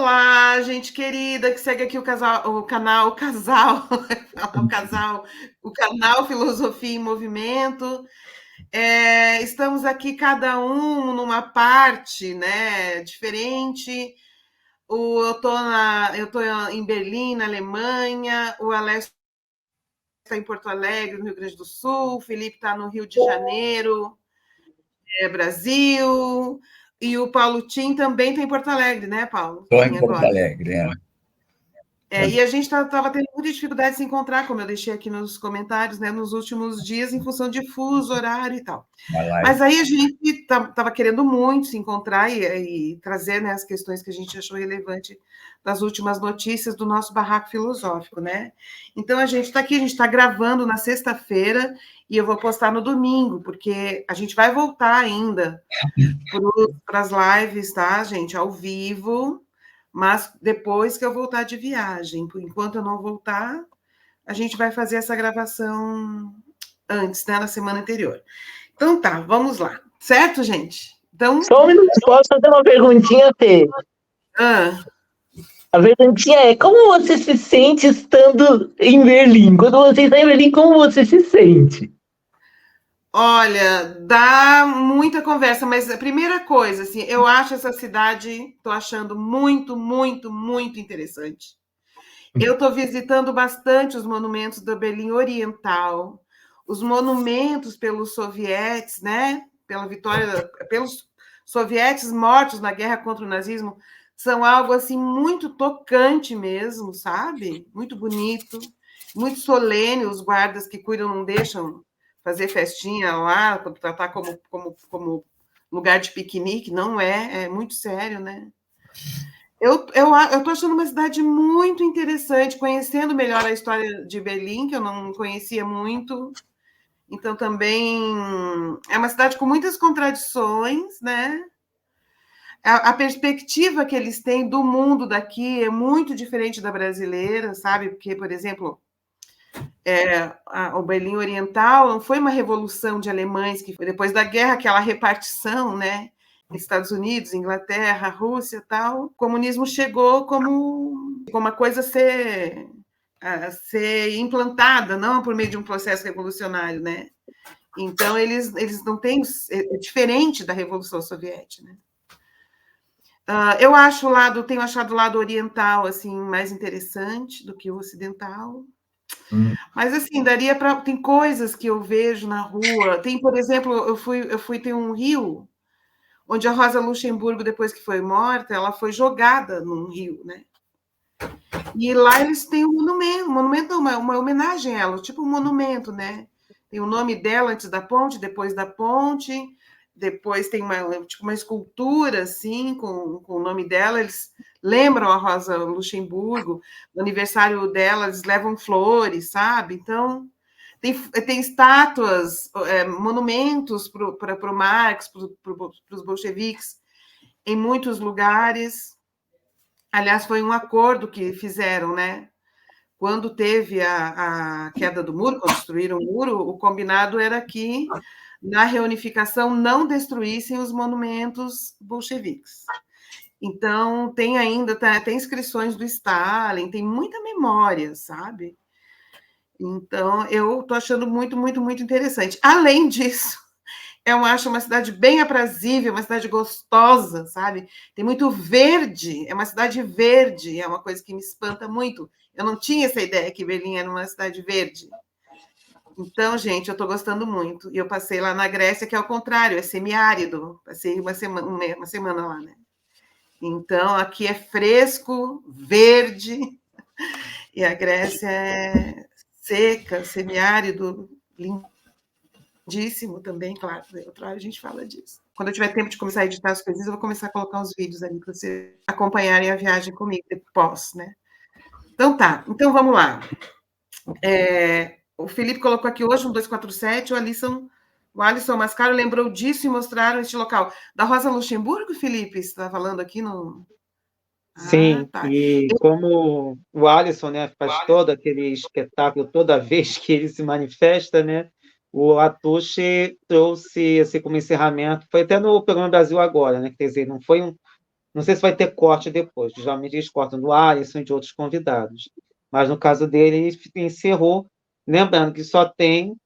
Olá, gente querida que segue aqui o canal Filosofia em Movimento. Estamos aqui cada um numa parte, né, diferente. Eu tô em Berlim, na Alemanha. O Alex está em Porto Alegre, no Rio Grande do Sul. O Felipe está no Rio de Janeiro, Brasil. E o Paulo Tim também está em Porto Alegre, né, Paulo? Estou em Porto Alegre, E a gente estava tendo muita dificuldade de se encontrar, como eu deixei aqui nos comentários, né, nos últimos dias, em função de fuso, horário e tal. Mas aí a gente estava querendo muito se encontrar e trazer, né, as questões que a gente achou relevante das últimas notícias do nosso barraco filosófico, né? Então a gente está aqui, a gente está gravando na sexta-feira e eu vou postar no domingo, porque a gente vai voltar ainda para as lives, tá, gente? Ao vivo, mas depois que eu voltar de viagem. Por enquanto eu não voltar, a gente vai fazer essa gravação antes, né, na semana anterior. Então tá, vamos lá. Certo, gente? Então... Só um minuto, posso fazer uma perguntinha, Fê? A perguntinha é, como você se sente estando em Berlim? Quando você está em Berlim, como você se sente? Olha, dá muita conversa, mas a primeira coisa, assim, eu acho essa cidade, estou achando muito, muito, muito interessante. Eu estou visitando bastante os monumentos da Berlim Oriental, os monumentos pelos sovietes, né? Pela vitória, pelos sovietes mortos na guerra contra o nazismo, são algo assim muito tocante mesmo, sabe? Muito bonito, muito solene. Os guardas que cuidam não deixam fazer festinha lá, tratar como lugar de piquenique, não é muito sério, né? Eu estou achando uma cidade muito interessante, conhecendo melhor a história de Berlim, que eu não conhecia muito. Então, também é uma cidade com muitas contradições, né? A perspectiva que eles têm do mundo daqui é muito diferente da brasileira, sabe? Porque, por exemplo, o Berlim Oriental não foi uma revolução de alemães, que foi depois da guerra, aquela repartição, né? Estados Unidos, Inglaterra, Rússia, tal. O comunismo chegou como uma coisa a ser implantada, não por meio de um processo revolucionário, né? Então eles não têm, é diferente da Revolução Soviética, né? Eu tenho achado o lado oriental assim mais interessante do que o ocidental. Mas assim, daria para. Tem coisas que eu vejo na rua. Tem, por exemplo, tem um rio onde a Rosa Luxemburgo, depois que foi morta, ela foi jogada num rio, né? E lá eles têm um monumento não, uma homenagem a ela, tipo um monumento, né? Tem o nome dela antes da ponte, depois da ponte, depois tem uma escultura, assim, com o nome dela, eles lembram a Rosa Luxemburgo, no aniversário dela, eles levam flores, sabe? Então, tem estátuas, monumentos para o Marx, para os bolcheviques, em muitos lugares. Aliás, foi um acordo que fizeram, né? Quando teve a queda do muro, quando destruíram o muro, o combinado era que, na reunificação, não destruíssem os monumentos bolcheviques. Então, tem ainda, tem inscrições do Stalin, tem muita memória, sabe? Então, eu estou achando muito, muito, muito interessante. Além disso, eu acho uma cidade bem aprazível, uma cidade gostosa, sabe? Tem muito verde, é uma cidade verde, é uma coisa que me espanta muito. Eu não tinha essa ideia que Berlim era uma cidade verde. Então, gente, eu estou gostando muito. E eu passei lá na Grécia, que é o contrário, é semiárido. Passei uma semana lá, né? Então, aqui é fresco, verde, e a Grécia é seca, semiárido, lindíssimo também, claro. Outra hora a gente fala disso. Quando eu tiver tempo de começar a editar as coisas, eu vou começar a colocar uns vídeos ali para vocês acompanharem a viagem comigo depois, né? Então tá, então vamos lá. O Felipe colocou aqui hoje um 247, o Alisson Mascaro lembrou disso e mostraram este local. Da Rosa Luxemburgo, Felipe, você está falando aqui no... Sim, tá. E como o Alisson, né, faz todo aquele espetáculo toda vez que ele se manifesta, né, o Atushi trouxe esse como encerramento, foi até no Programa Brasil Agora, né, quer dizer, não foi Não sei se vai ter corte depois, geralmente eles cortam do Alisson e de outros convidados. Mas no caso dele, ele encerrou, lembrando que só tem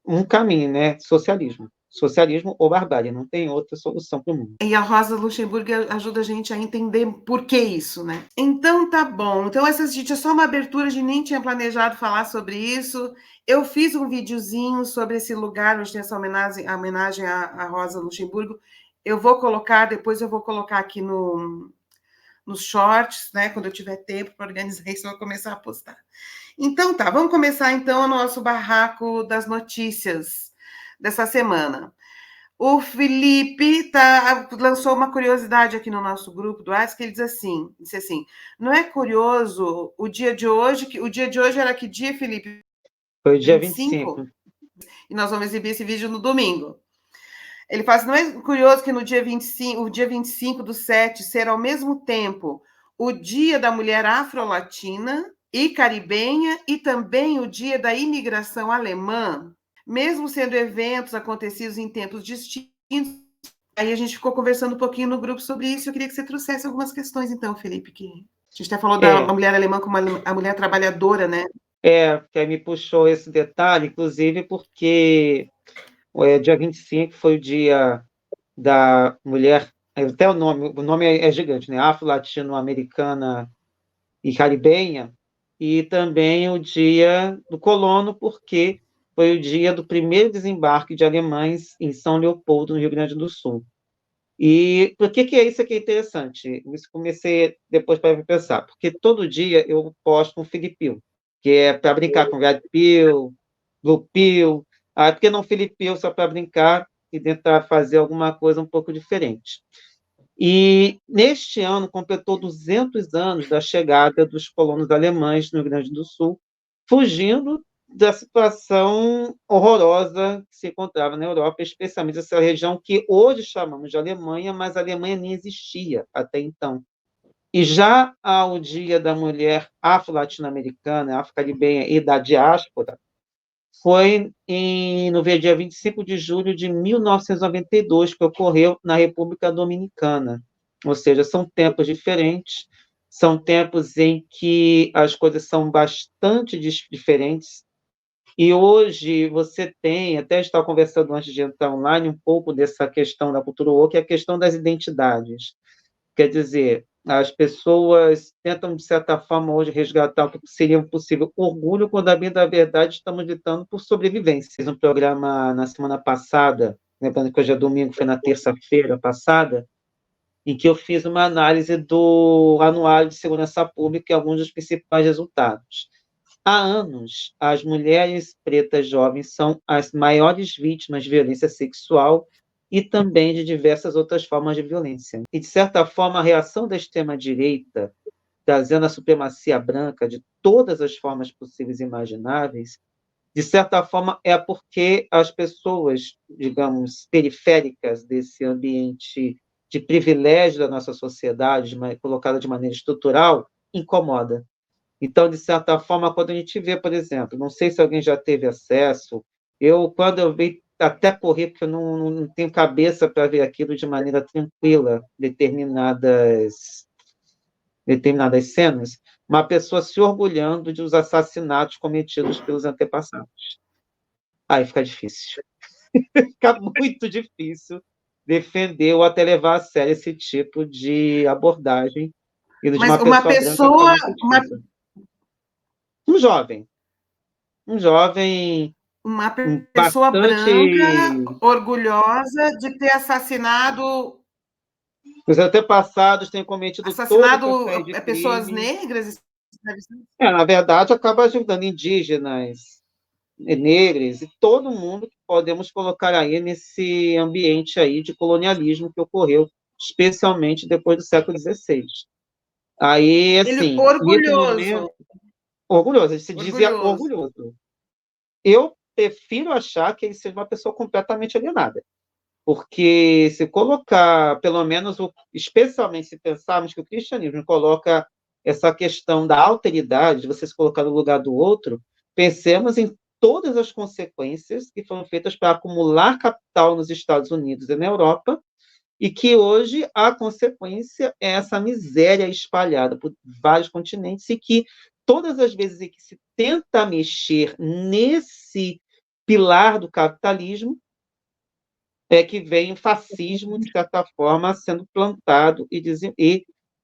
um caminho, né? Socialismo. Socialismo ou barbárie, não tem outra solução para o mundo. E a Rosa Luxemburgo ajuda a gente a entender por que isso, né? Então tá bom. Então essa gente é só uma abertura, a gente nem tinha planejado falar sobre isso. Eu fiz um videozinho sobre esse lugar onde tem essa homenagem à Rosa Luxemburgo. Eu vou colocar, depois eu vou colocar aqui nos shorts, né? Quando eu tiver tempo para organizar isso, eu vou começar a postar. Então tá, vamos começar então o nosso barraco das notícias dessa semana. O Felipe lançou uma curiosidade aqui no nosso grupo do WhatsApp, que ele disse assim, não é curioso o dia de hoje, que o dia de hoje era que dia, Felipe? Foi o dia 25. E nós vamos exibir esse vídeo no domingo. Ele fala assim, não é curioso que no dia 25, o dia 25/7 ser ao mesmo tempo o dia da mulher afro-latina e caribenha e também o dia da imigração alemã? Mesmo sendo eventos acontecidos em tempos distintos, aí a gente ficou conversando um pouquinho no grupo sobre isso. Eu queria que você trouxesse algumas questões, então, Felipe, que a gente até falou da mulher alemã como a mulher trabalhadora, né? Que aí me puxou esse detalhe, inclusive porque dia 25 foi o dia da mulher, até o nome é gigante, né? Afro-latino-americana e caribenha, e também o dia do colono, porque foi o dia do primeiro desembarque de alemães em São Leopoldo, no Rio Grande do Sul. E por que é isso aqui interessante? Isso comecei depois para pensar, porque todo dia eu posto um Filipil, que é para brincar com Red Pill, Blue Pill, por que não Filipil só para brincar e tentar fazer alguma coisa um pouco diferente? E neste ano completou 200 anos da chegada dos colonos alemães no Rio Grande do Sul, fugindo da situação horrorosa que se encontrava na Europa, especialmente essa região que hoje chamamos de Alemanha, mas a Alemanha nem existia até então. E já ao Dia da Mulher Afro-Latino-Americana, Afro-Caribenha e da Diáspora, foi no dia 25 de julho de 1992 que ocorreu na República Dominicana. Ou seja, são tempos diferentes, são tempos em que as coisas são bastante diferentes. E hoje você tem, até estava conversando antes de entrar online, um pouco dessa questão da cultura woke, que é a questão das identidades. Quer dizer, as pessoas tentam, de certa forma, hoje resgatar o que seria um possível orgulho, quando, na verdade, estamos lutando por sobrevivência. Fiz um programa na semana passada, lembrando que hoje é domingo, foi na terça-feira passada, em que eu fiz uma análise do Anuário de Segurança Pública e alguns dos principais resultados. Há anos, as mulheres pretas jovens são as maiores vítimas de violência sexual e também de diversas outras formas de violência. E, de certa forma, a reação da extrema-direita, trazendo a supremacia branca de todas as formas possíveis e imagináveis, de certa forma, é porque as pessoas, digamos, periféricas desse ambiente de privilégio da nossa sociedade, colocada de maneira estrutural, incomoda. Então, de certa forma, quando a gente vê, por exemplo, não sei se alguém já teve acesso, quando eu vi, até correr, porque eu não tenho cabeça para ver aquilo de maneira tranquila, determinadas cenas, uma pessoa se orgulhando dos assassinatos cometidos pelos antepassados. Aí fica difícil. Fica muito difícil defender ou até levar a sério esse tipo de abordagem. E de Mas uma pessoa branca, um jovem, uma pessoa bastante... branca, orgulhosa de ter assassinado... Os antepassados têm cometido todo o que de pessoas crime. negras? Na verdade, acaba ajudando indígenas, negros, e todo mundo que podemos colocar aí nesse ambiente aí de colonialismo que ocorreu, especialmente depois do século XVI. Aí, assim, nesse momento... Orgulhoso, ele se dizia orgulhoso. Eu prefiro achar que ele seja uma pessoa completamente alienada. Porque se colocar, pelo menos, especialmente se pensarmos que o cristianismo coloca essa questão da alteridade, de você se colocar no lugar do outro, pensemos em todas as consequências que foram feitas para acumular capital nos Estados Unidos e na Europa, e que hoje a consequência é essa miséria espalhada por vários continentes e que todas as vezes em que se tenta mexer nesse pilar do capitalismo é que vem o fascismo, de certa forma, sendo plantado e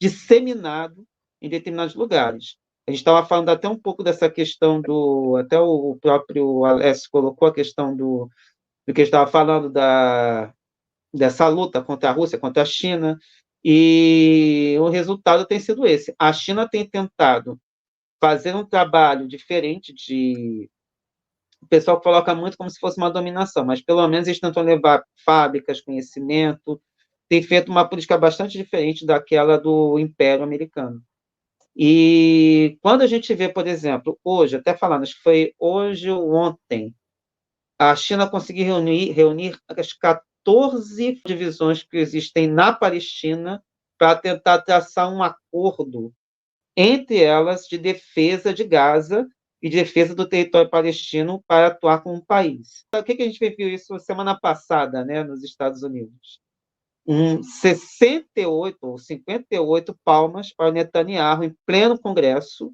disseminado em determinados lugares. A gente estava falando até um pouco dessa questão até o próprio Alessio colocou a questão do que estava falando dessa luta contra a Rússia, contra a China, e o resultado tem sido esse. A China tem tentado fazer um trabalho diferente o pessoal coloca muito como se fosse uma dominação, mas pelo menos eles tentam levar fábricas, conhecimento, tem feito uma política bastante diferente daquela do Império Americano. E quando a gente vê, por exemplo, hoje, até falando, acho que foi hoje ou ontem, a China conseguiu reunir as 14 divisões que existem na Palestina para tentar traçar um acordo entre elas de defesa de Gaza e de defesa do território palestino para atuar como um país. O que a gente viu isso semana passada, né, nos Estados Unidos? 68 ou 58 palmas para Netanyahu em pleno Congresso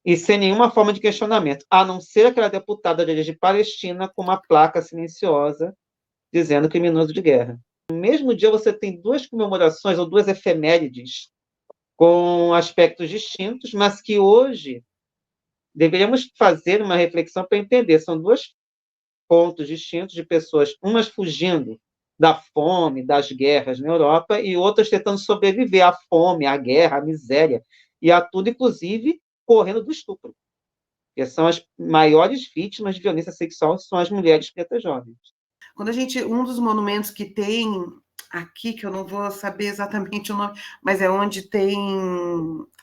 e sem nenhuma forma de questionamento, a não ser aquela deputada de origem palestina com uma placa silenciosa dizendo criminoso de guerra. No mesmo dia você tem duas comemorações ou duas efemérides com aspectos distintos, mas que hoje deveríamos fazer uma reflexão para entender. São dois pontos distintos de pessoas, umas fugindo da fome, das guerras na Europa, e outras tentando sobreviver à fome, à guerra, à miséria, e a tudo, inclusive, correndo do estupro. Que são as maiores vítimas de violência sexual, são as mulheres pretas jovens. Quando um dos monumentos que tem aqui, que eu não vou saber exatamente o nome, mas é onde tem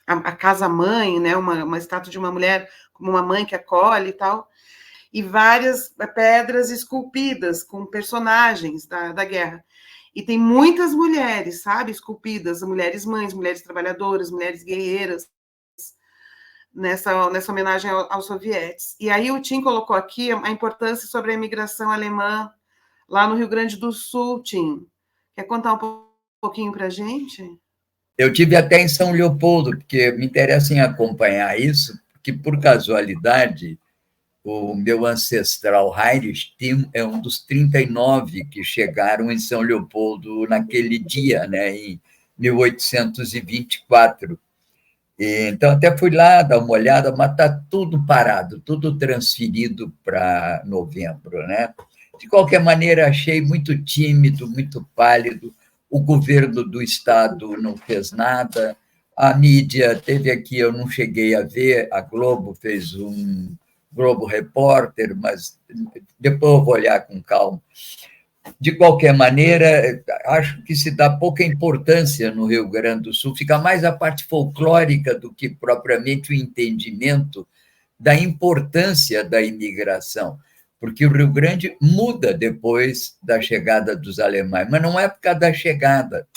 a casa-mãe, né, uma estátua de uma mulher como uma mãe que acolhe e tal, e várias pedras esculpidas com personagens da guerra. E tem muitas mulheres, sabe, esculpidas, mulheres mães, mulheres trabalhadoras, mulheres guerreiras, nessa homenagem aos sovietes. E aí o Tim colocou aqui a importância sobre a imigração alemã lá no Rio Grande do Sul, Tim. Quer contar um pouquinho para a gente? Eu tive até em São Leopoldo, porque me interessa em acompanhar isso, porque, por casualidade, o meu ancestral Heinrich é um dos 39 que chegaram em São Leopoldo naquele dia, né, em 1824. Então, até fui lá dar uma olhada, mas está tudo parado, tudo transferido para novembro, né? De qualquer maneira, achei muito tímido, muito pálido. O governo do Estado não fez nada. A mídia teve aqui, eu não cheguei a ver, a Globo fez um Globo Repórter, mas depois eu vou olhar com calma. De qualquer maneira, acho que se dá pouca importância no Rio Grande do Sul, fica mais a parte folclórica do que propriamente o entendimento da importância da imigração, porque o Rio Grande muda depois da chegada dos alemães, mas não é por causa da chegada,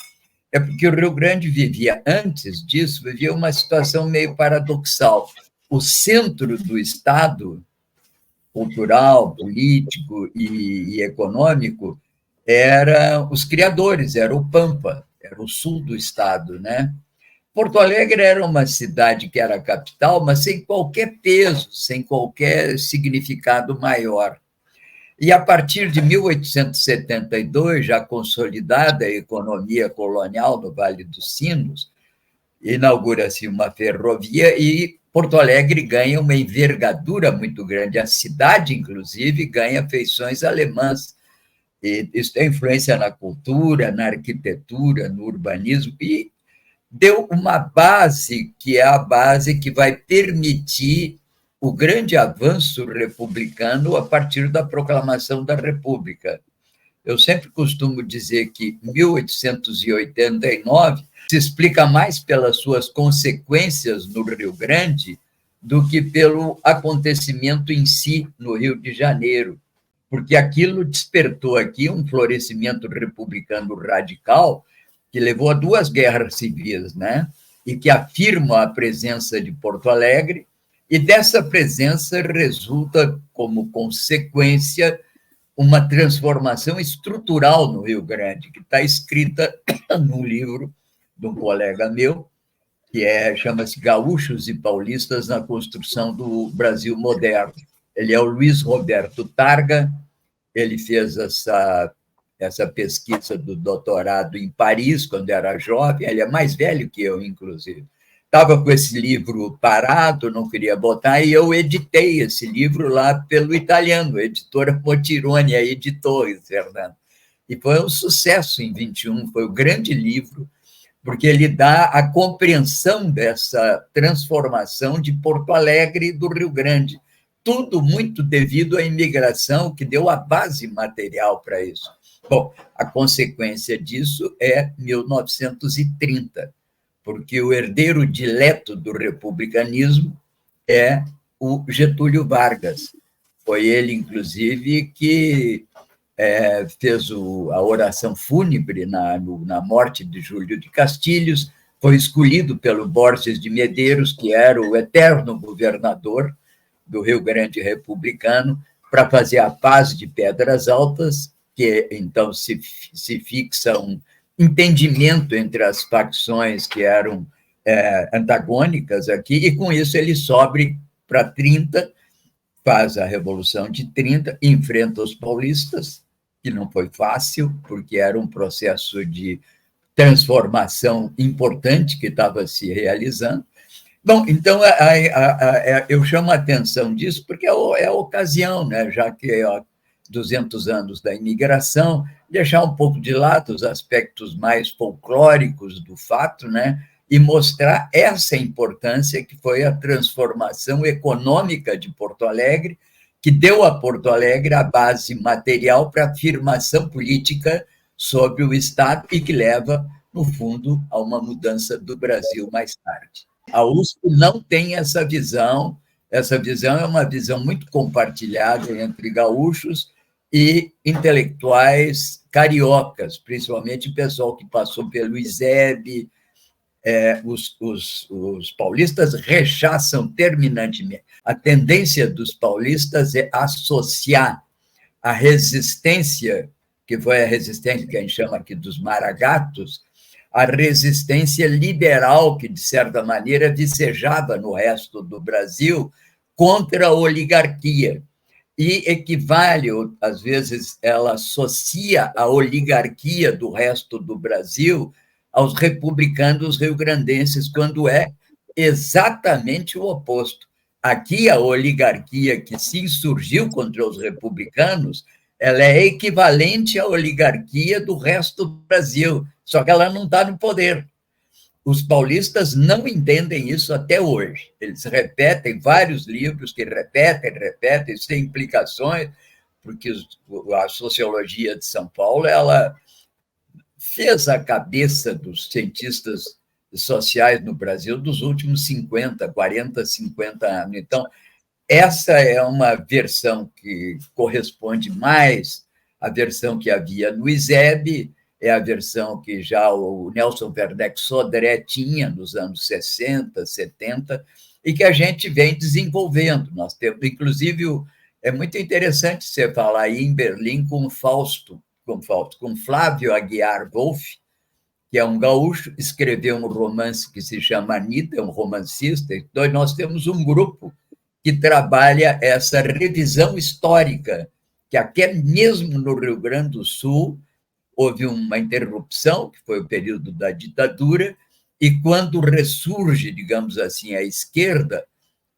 é porque o Rio Grande vivia, antes disso, vivia uma situação meio paradoxal. O centro do Estado, cultural, político e econômico, eram os criadores, era o Pampa, era o sul do estado, né? Porto Alegre era uma cidade que era a capital, mas sem qualquer peso, sem qualquer significado maior. E a partir de 1872, já consolidada a economia colonial no Vale dos Sinos, inaugura-se uma ferrovia e Porto Alegre ganha uma envergadura muito grande. A cidade, inclusive, ganha feições alemãs. E isso tem influência na cultura, na arquitetura, no urbanismo, e deu uma base que é a base que vai permitir o grande avanço republicano a partir da proclamação da República. Eu sempre costumo dizer que 1889 se explica mais pelas suas consequências no Rio Grande do que pelo acontecimento em si no Rio de Janeiro, porque aquilo despertou aqui um florescimento republicano radical que levou a duas guerras civis, né? E que afirma a presença de Porto Alegre, e dessa presença resulta, como consequência, uma transformação estrutural no Rio Grande, que está escrita num livro de um colega meu, que chama-se Gaúchos e Paulistas na Construção do Brasil Moderno. Ele é o Luiz Roberto Targa, ele fez essa pesquisa do doutorado em Paris, quando era jovem, ele é mais velho que eu, inclusive. Estava com esse livro parado, não queria botar, e eu editei esse livro lá pelo italiano, a editora Motironi, a editou, Fernando. E foi um sucesso em 21, foi um grande livro, porque ele dá a compreensão dessa transformação de Porto Alegre e do Rio Grande. Tudo muito devido à imigração, que deu a base material para isso. Bom, a consequência disso é 1930, porque o herdeiro dileto do republicanismo é o Getúlio Vargas. Foi ele, inclusive, que fez a oração fúnebre na morte de Júlio de Castilhos, foi escolhido pelo Borges de Medeiros, que era o eterno governador do Rio Grande republicano, para fazer a paz de Pedras Altas, que então se fixa um entendimento entre as facções que eram antagônicas aqui, e com isso ele sobe para 30, faz a Revolução de 30, enfrenta os paulistas, que não foi fácil, porque era um processo de transformação importante que estava se realizando. Bom, então, eu chamo a atenção disso porque é a ocasião, né? Já que é 200 anos da imigração, deixar um pouco de lado os aspectos mais folclóricos do fato, né? E mostrar essa importância que foi a transformação econômica de Porto Alegre, que deu a Porto Alegre a base material para a afirmação política sobre o Estado e que leva, no fundo, a uma mudança do Brasil mais tarde. A USP não tem essa visão é uma visão muito compartilhada entre gaúchos e intelectuais cariocas, principalmente o pessoal que passou pelo ISEB. Os paulistas rechaçam terminantemente. A tendência dos paulistas é associar a resistência, que foi a resistência que a gente chama aqui dos maragatos, a resistência liberal que, de certa maneira, vicejava no resto do Brasil contra a oligarquia. E equivale, às vezes, ela associa a oligarquia do resto do Brasil aos republicanos rio-grandenses, quando é exatamente o oposto. Aqui, a oligarquia que se insurgiu contra os republicanos, ela é equivalente à oligarquia do resto do Brasil, só que ela não está no poder. Os paulistas não entendem isso até hoje. Eles repetem vários livros que repetem, isso tem implicações, porque a sociologia de São Paulo, ela fez a cabeça dos cientistas sociais no Brasil dos últimos 40, 50 anos. Então, essa é uma versão que corresponde mais à versão que havia no ISEB, é a versão que já o Nelson Werneck Sodré tinha nos anos 60, 70, e que a gente vem desenvolvendo. Nós temos, inclusive, é muito interessante você falar aí em Berlim com Flávio Aguiar Wolff, que é um gaúcho, escreveu um romance que se chama Anitta, é um romancista. Então, nós temos um grupo que trabalha essa revisão histórica, que até mesmo no Rio Grande do Sul houve uma interrupção, que foi o período da ditadura, e quando ressurge, digamos assim, a esquerda,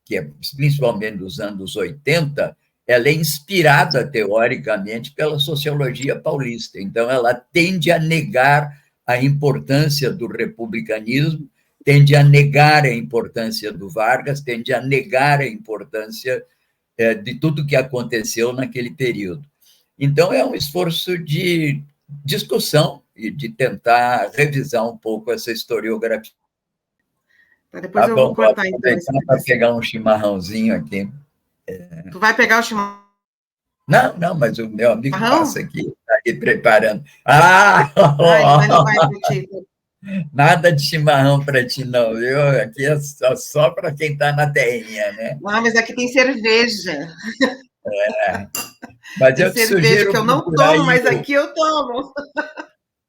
que é principalmente nos anos 80, ela é inspirada, teoricamente, pela sociologia paulista. Então, ela tende a negar a importância do republicanismo, tende a negar a importância do Vargas, tende a negar a importância de tudo que aconteceu naquele período. Então, é um esforço de discussão e de tentar revisar um pouco essa historiografia. Depois eu vou cortar, então. Para pegar um chimarrãozinho aqui. Tu vai pegar o chimarrão? Não, mas o meu amigo passa aqui, está aí preparando. Nada de chimarrão para ti, não, viu? Aqui é só para quem está na terrinha, né? Não, mas aqui tem cerveja. Mas Tem eu te cerveja sugiro que eu não procurar tomo, aí mas aqui eu tomo.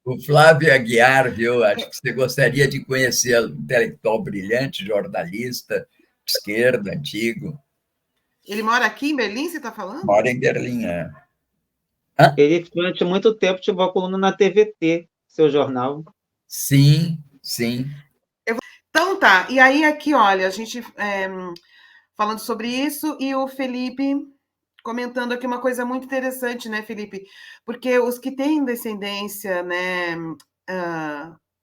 o Flávio Aguiar, viu? Acho que você gostaria de conhecer, um intelectual brilhante, jornalista, de esquerda, antigo. Ele mora aqui em Berlim, você está falando? Mora em Berlim, é. Ele, durante muito tempo, tive uma coluna na TVT, seu jornal. Sim, sim. Então tá, e aí aqui, olha, a gente falando sobre isso e o Felipe comentando aqui uma coisa muito interessante, né, Felipe? Porque os que têm descendência, né,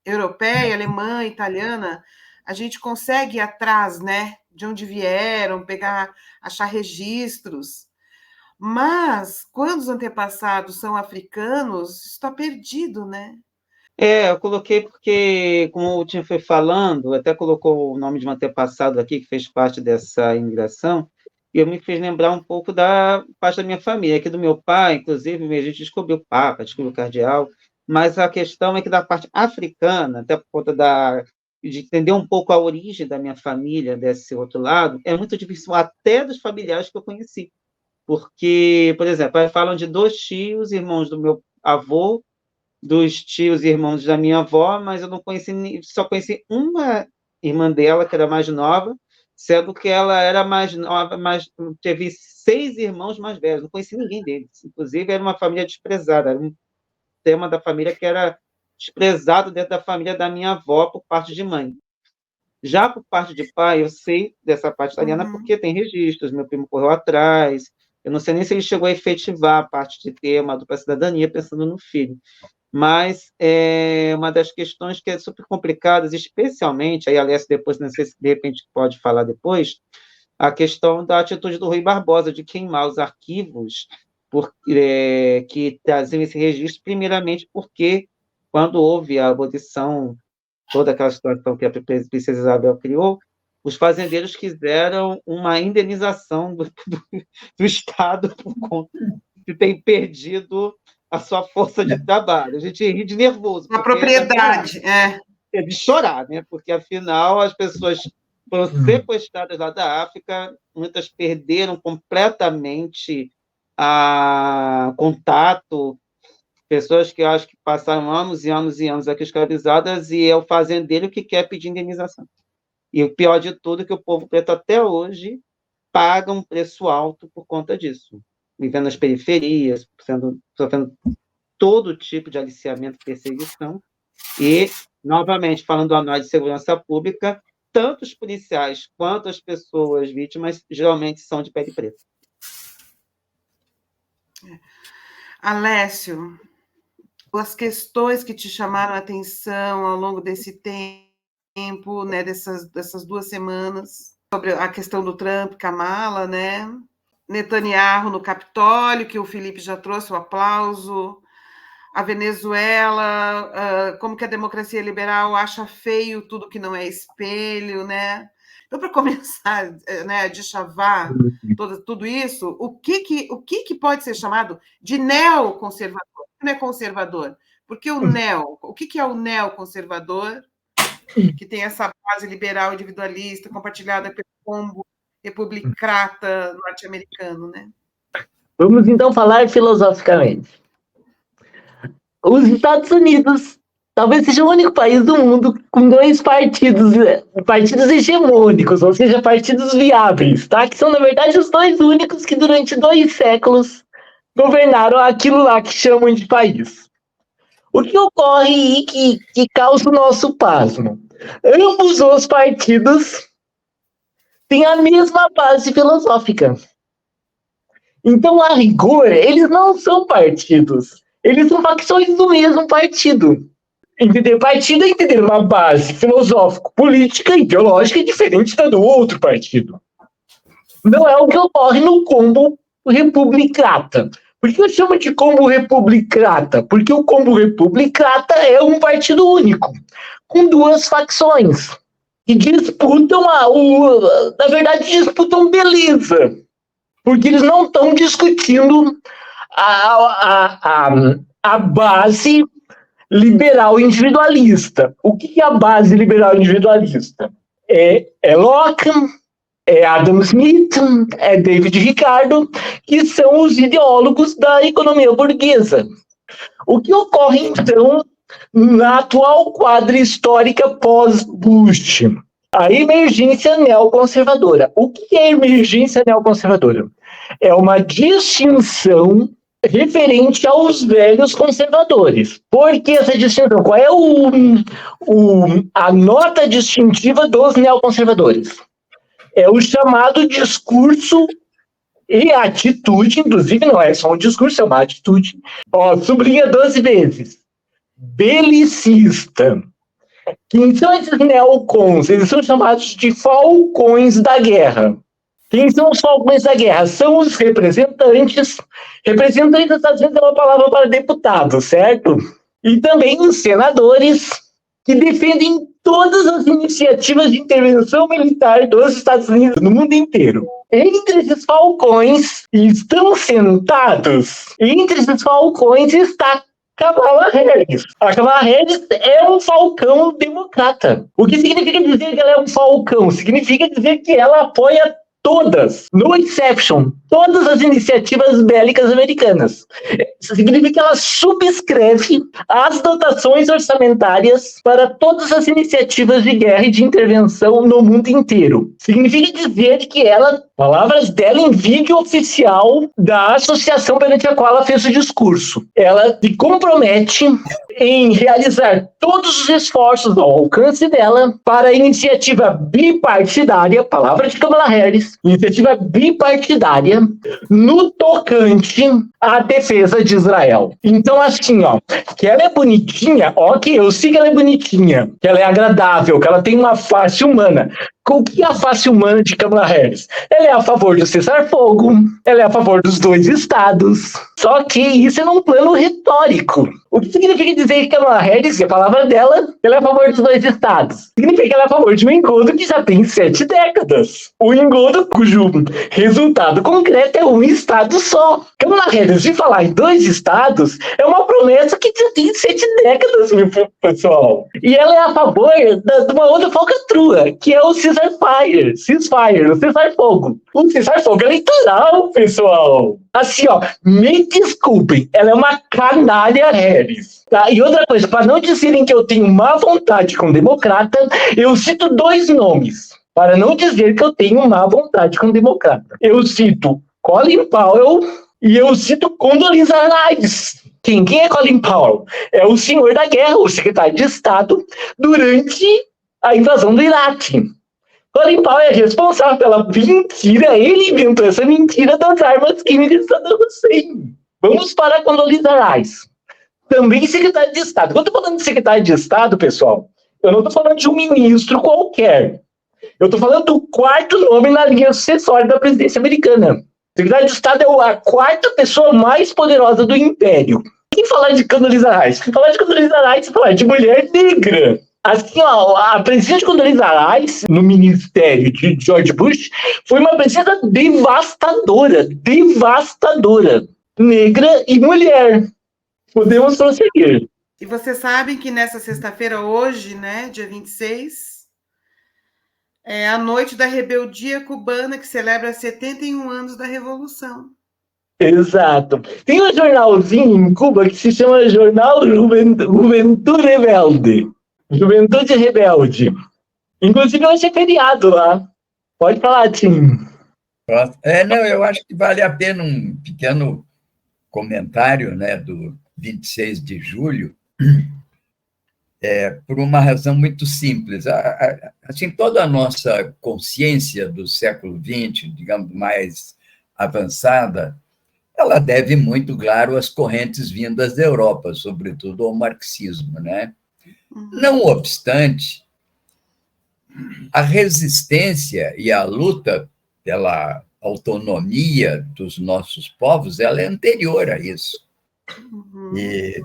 europeia, alemã, italiana, a gente consegue ir atrás, né, de onde vieram, pegar, achar registros. Mas quando os antepassados são africanos, está perdido, né? Eu coloquei porque, como o Tim foi falando, até colocou o nome de um antepassado aqui que fez parte dessa imigração, e eu me fiz lembrar um pouco da parte da minha família, aqui do meu pai, inclusive, a gente descobriu o Papa, descobriu o Cardeal, mas a questão é que da parte africana, até por conta de entender um pouco a origem da minha família, desse outro lado, é muito difícil até dos familiares que eu conheci. Porque, por exemplo, aí falam de 2 tios, irmãos do meu avô, dos tios e irmãos da minha avó, mas eu não conheci, só conheci uma irmã dela, que era mais nova, sendo que ela era mais nova, mas teve 6 irmãos mais velhos, não conheci ninguém deles. Inclusive, era uma família desprezada, era um tema da família que era desprezado dentro da família da minha avó por parte de mãe. Já por parte de pai, eu sei dessa parte italiana porque tem registros, meu primo correu atrás, eu não sei nem se ele chegou a efetivar a parte de ter uma dupla cidadania pensando no filho. Mas é uma das questões que é super complicadas, especialmente, aí a Alessia depois, não sei se de repente pode falar depois, a questão da atitude do Rui Barbosa de queimar os arquivos que traziam esse registro, primeiramente porque, quando houve a abolição, toda aquela situação que a princesa Isabel criou, os fazendeiros quiseram uma indenização do Estado por conta de ter perdido a sua força de trabalho. A gente ri de nervoso. A propriedade, é de chorar, né? Porque, afinal, as pessoas foram sequestradas lá da África, muitas perderam completamente contato, pessoas que eu acho que passaram anos e anos e anos aqui escravizadas, e é o fazendeiro que quer pedir indenização. E o pior de tudo é que o povo preto até hoje paga um preço alto por conta disso, vivendo nas periferias, sofrendo todo tipo de aliciamento e perseguição. E, novamente, falando a nós de segurança pública, tanto os policiais quanto as pessoas vítimas geralmente são de pele preta. Alessio, as questões que te chamaram a atenção ao longo desse tempo, né, dessas 2 semanas, sobre a questão do Trump, Kamala, né? Netanyahu no Capitólio, que o Felipe já trouxe o aplauso, a Venezuela, como que a democracia liberal acha feio tudo que não é espelho, né? Então, para começar, né, a deschavar tudo isso, o que pode ser chamado de neoconservador? Não é conservador, porque o que é o neoconservador, que tem essa base liberal individualista compartilhada pelo combo republicrata norte-americano, né? Vamos então falar filosoficamente. Os Estados Unidos talvez seja o único país do mundo com 2 partidos hegemônicos, ou seja, partidos viáveis, tá? Que são, na verdade, os 2 únicos que durante 2 séculos governaram aquilo lá que chamam de país. O que ocorre e que causa o nosso pasmo? Ambos os partidos têm a mesma base filosófica. Então, a rigor, eles não são partidos. Eles são facções do mesmo partido. Entender? Partido é entender uma base filosófico-política e ideológica diferente da do outro partido. Não é o que ocorre no combo republicrata. Por que eu chamo de combo republicrata? Porque o combo republicrata é um partido único, com 2 facções, que disputam na verdade, disputam beleza. Porque eles não estão discutindo a base liberal individualista. O que é a base liberal individualista? É Locke, é Adam Smith, é David Ricardo, que são os ideólogos da economia burguesa. O que ocorre, então, na atual quadra histórica pós-Bush? A emergência neoconservadora. O que é emergência neoconservadora? É uma distinção referente aos velhos conservadores. Por que essa distinção? Qual é a nota distintiva dos neoconservadores? É o chamado discurso e atitude, inclusive não é só um discurso, é uma atitude. Sublinha 12 vezes. Belicista. Quem são esses neocons? Eles são chamados de falcões da guerra. Quem são os falcões da guerra? São os representantes. Representantes, às vezes, é uma palavra para deputado, certo? E também os senadores, que defendem todas as iniciativas de intervenção militar dos Estados Unidos no mundo inteiro. Entre esses falcões estão sentados, entre esses falcões está Kamala Harris. A Kamala Harris é um falcão democrata. O que significa dizer que ela é um falcão? Significa dizer que ela apoia todas, no exception, todas as iniciativas bélicas americanas. Isso significa que ela subscreve as dotações orçamentárias para todas as iniciativas de guerra e de intervenção no mundo inteiro. Significa dizer que ela, palavras dela em vídeo oficial da associação perante a qual ela fez o discurso, ela se compromete em realizar todos os esforços ao alcance dela para a iniciativa bipartidária, palavra de Kamala Harris, iniciativa bipartidária no tocante à defesa de Israel. Então, assim, que ela é bonitinha, ok, eu sei que ela é bonitinha, que ela é agradável, que ela tem uma face humana. O que é a face humana de Kamala Harris? Ela é a favor do cessar-fogo, ela é a favor dos 2 estados, só que isso é num plano retórico. O que significa dizer que Kamala Harris, que é a palavra dela, ela é a favor dos 2 estados? Significa que ela é a favor de um engodo que já tem 7 décadas. Um engodo cujo resultado concreto é um estado só. Kamala Harris, de falar em 2 estados, é uma promessa que já tem 7 décadas, meu pessoal. E ela é a favor de uma outra falcatrua, que é o ceasefire, o cessar-fogo. O cessar-fogo eleitoral, pessoal. Assim, me desculpem, ela é uma canalha Harris. Tá? E outra coisa, para não dizerem que eu tenho má vontade com democrata, eu cito 2 nomes. Para não dizer que eu tenho má vontade com democrata. Eu cito Colin Powell e eu cito Condoleezza Rice. Quem é Colin Powell? É o senhor da guerra, o secretário de Estado, durante a invasão do Iraque. Colin Powell é responsável pela mentira, ele inventou essa mentira das armas químicas de Saddam Hussein. Vamos para Condoleezza Rice. Também secretário de Estado. Quando eu estou falando de secretário de Estado, pessoal, eu não estou falando de um ministro qualquer. Eu estou falando do 4º nome na linha sucessória da presidência americana. O secretário de Estado é a 4ª pessoa mais poderosa do Império. Quem falar de Condoleezza Rice? Quem falar de Condoleezza Rice, falar de mulher negra. Assim, a presença de Condoleezza Rice no ministério de George Bush foi uma presença devastadora. Negra e mulher. Podemos prosseguir. E vocês sabem que nessa sexta-feira, hoje, né, dia 26, é a noite da rebeldia cubana, que celebra 71 anos da Revolução. Exato. Tem um jornalzinho em Cuba que se chama Jornal Juventude Rebelde. Juventude Rebelde. Inclusive, hoje é feriado lá. Pode falar, Tim. Não, eu acho que vale a pena um pequeno comentário, né, do 26 de julho, por uma razão muito simples. Assim, toda a nossa consciência do século XX, digamos, mais avançada, ela deve muito, claro, às correntes vindas da Europa, sobretudo ao marxismo, né? Não obstante, a resistência e a luta pela autonomia dos nossos povos, ela é anterior a isso. E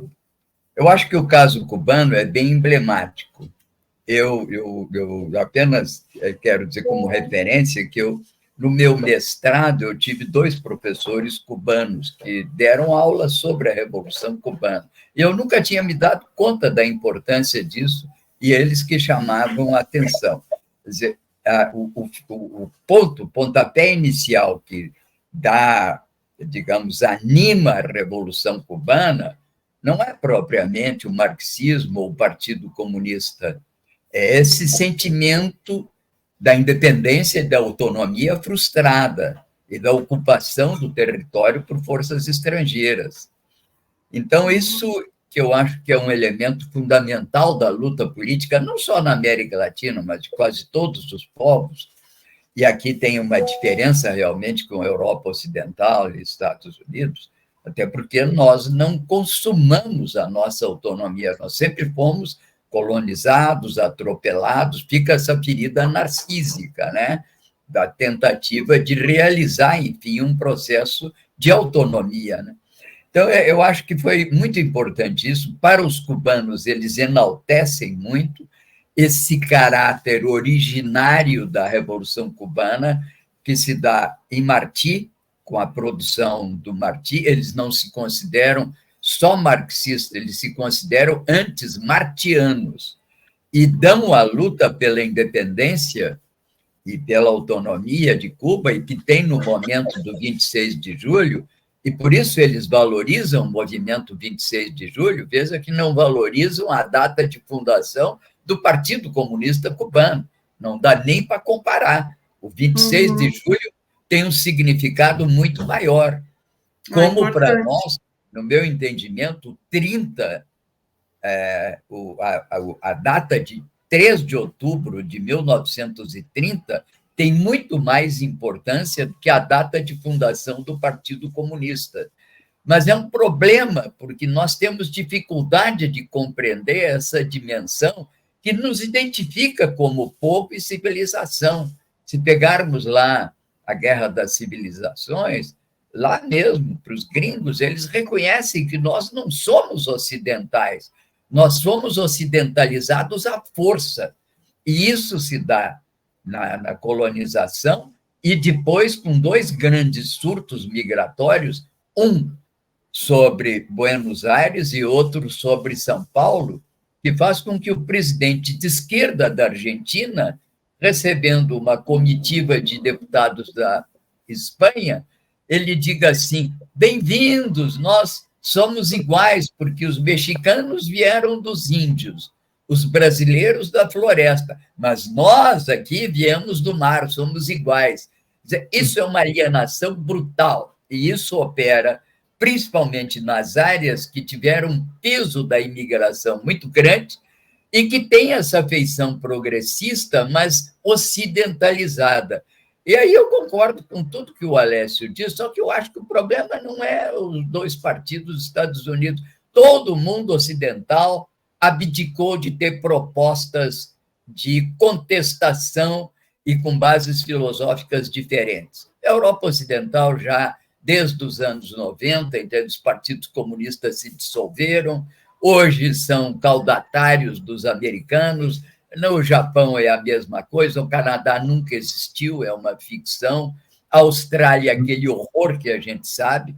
eu acho que o caso cubano é bem emblemático. Eu apenas quero dizer como referência que no meu mestrado, eu tive 2 professores cubanos que deram aula sobre a Revolução Cubana. Eu nunca tinha me dado conta da importância disso, e eles que chamavam a atenção. Quer dizer, o pontapé inicial que dá, digamos, anima a Revolução Cubana, não é propriamente o marxismo ou o Partido Comunista, é esse sentimento da independência e da autonomia frustrada e da ocupação do território por forças estrangeiras. Então, isso que eu acho que é um elemento fundamental da luta política, não só na América Latina, mas de quase todos os povos, e aqui tem uma diferença realmente com a Europa Ocidental e Estados Unidos, até porque nós não consumamos a nossa autonomia, nós sempre fomos colonizados, atropelados, fica essa ferida narcísica, né? Da tentativa de realizar, enfim, um processo de autonomia, né? Então, eu acho que foi muito importante isso. Para os cubanos, eles enaltecem muito esse caráter originário da Revolução Cubana, que se dá em Martí, com a produção do Martí. Eles não se consideram só marxistas, eles se consideram antes martianos, e dão a luta pela independência e pela autonomia de Cuba, e que tem no momento do 26 de julho, e por isso eles valorizam o movimento 26 de julho, veja que não valorizam a data de fundação do Partido Comunista Cubano, não dá nem para comparar. O 26 de julho tem um significado muito maior. Como para nós, no meu entendimento, 30, a data de 3 de outubro de 1930 tem muito mais importância do que a data de fundação do Partido Comunista. Mas é um problema, porque nós temos dificuldade de compreender essa dimensão que nos identifica como povo e civilização. Se pegarmos lá a Guerra das Civilizações, lá mesmo, para os gringos, eles reconhecem que nós não somos ocidentais, nós somos ocidentalizados à força. E isso se dá na colonização e depois com 2 grandes surtos migratórios, um sobre Buenos Aires e outro sobre São Paulo, que faz com que o presidente de esquerda da Argentina, recebendo uma comitiva de deputados da Espanha, ele diga assim: bem-vindos, nós somos iguais, porque os mexicanos vieram dos índios, os brasileiros da floresta, mas nós aqui viemos do mar, somos iguais. Isso é uma alienação brutal, e isso opera principalmente nas áreas que tiveram um peso da imigração muito grande e que tem essa feição progressista, mas ocidentalizada. E aí eu concordo com tudo que o Alessio disse, só que eu acho que o problema não é os 2 partidos dos Estados Unidos. Todo mundo ocidental abdicou de ter propostas de contestação e com bases filosóficas diferentes. A Europa Ocidental já, desde os anos 90, então, os partidos comunistas se dissolveram, hoje são caudatários dos americanos. No Japão é a mesma coisa, o Canadá nunca existiu, é uma ficção, a Austrália, aquele horror que a gente sabe.